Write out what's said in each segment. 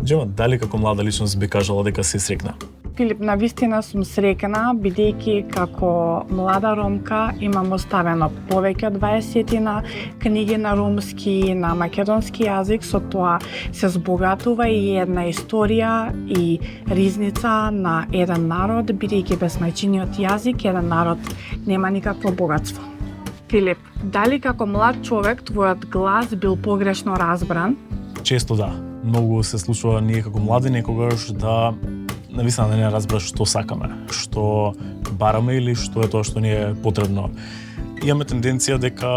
Џема, дали како млада личност би кажала дека си среќна? Филип, навистина сум среќна, бидејќи како млада ромка имам оставено повеќе од 20 книги на ромски, на македонски јазик, со тоа се збогатува и една историја и ризница на еден народ, бидејќи без мајчиниот јазик еден народ нема никакво богатство. Филип, дали како млад човек твојот глас бил погрешно разбран? Често да. Многу се случува ние како млади некогаш да навистина не разбераш што сакаме, што бараме или што е тоа што ни е потребно. Имаме тенденција дека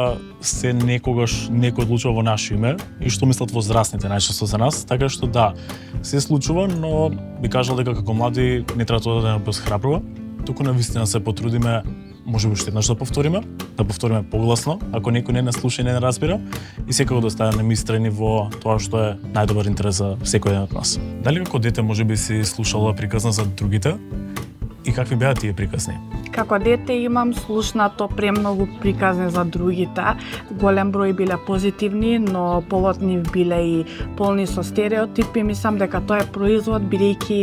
се некогаш некој одлучува во наше име и што мислат возрастните најчесто за нас, така што да, се случува, но би кажал дека како млади не треба тоа да не обесхрабрува, туку навистина се потрудиме можеби уште еднаш да повториме погласно, ако некој не слуша и не разбира, и секако да оставаме истрени во тоа што е најдобар интерес за секој ден од нас. Дали како дете можеби си слушала приказна за другите и какви беа тие приказни? Како дете имам слушнато премногу приказни за другите. Голем број биле позитивни, но полот нив биле и полни со стереотипи. Мислам дека тоа е производ, бидејќи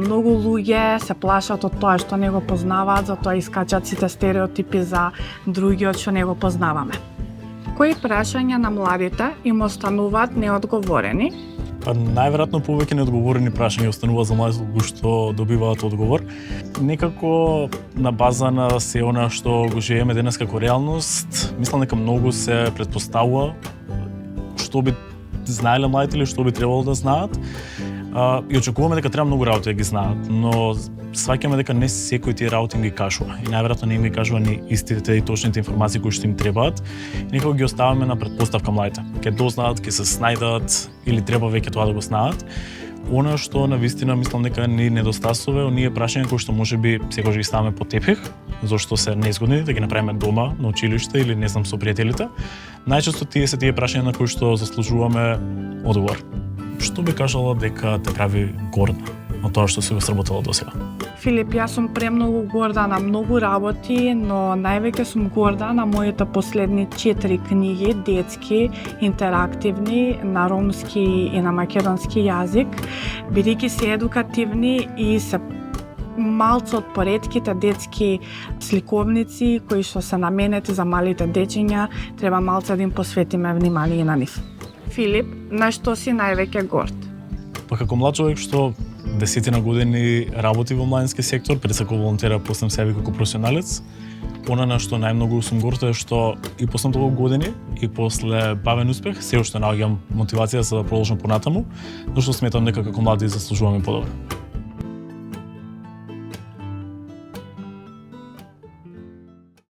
многу луѓе се плашат од тоа што не го познаваат, затоа искачат сите стереотипи за другиот што не го познаваме. Кои прашања на младите им остануваат неодговорени? Најверојатно повеќе неодговорени прашања останува за младите кои што добиваат одговор. Некако на база на се она што го живееме денес како реалност, мислам дека многу се претпоставува што би знаеле младите или што би требало да знаат. И очекуваме дека треба многу работи да ги знаат, но сваќаме дека не секој тие работи им ги кажува и најверојатно не им ги кажува ни истите и точните информации кои што им требаат. И некако ги оставаме на претпоставка младите. Ке дознаат, ке се снајдат или треба веќе тоа да го знаат. Она што навистина мислам дека ни недостасува, оние прашања кои што можеби секогаш ги ставаме под тепих, зашто се неизгодни да ги направиме дома, на училиште или не знам со пријателите. Најчесто тие се тие прашања на кои што заслужуваме одговор. Што би кажала дека те прави горда од тоа што си го сработала досега? Филип, јас сум премногу горда на многу работи, но највеќе сум горда на моите последни 4 книги, детски, интерактивни, на ромски и на македонски јазик, бидејќи се едукативни и се малце од поредките детски сликовници кои што се наменети за малите дечиња, треба малце да им посветиме внимание на нив. Филип, на што си највеќе горд? Па како млад човек што 10 години работи во младински сектор, пред се како волонтера, после себе како професионалец, она на што најмногу сум горд е што и после толку години и после бавен успех се уште наоѓам мотивација за да продолжам понатаму, зашто сметам дека како млади заслужуваме подобро.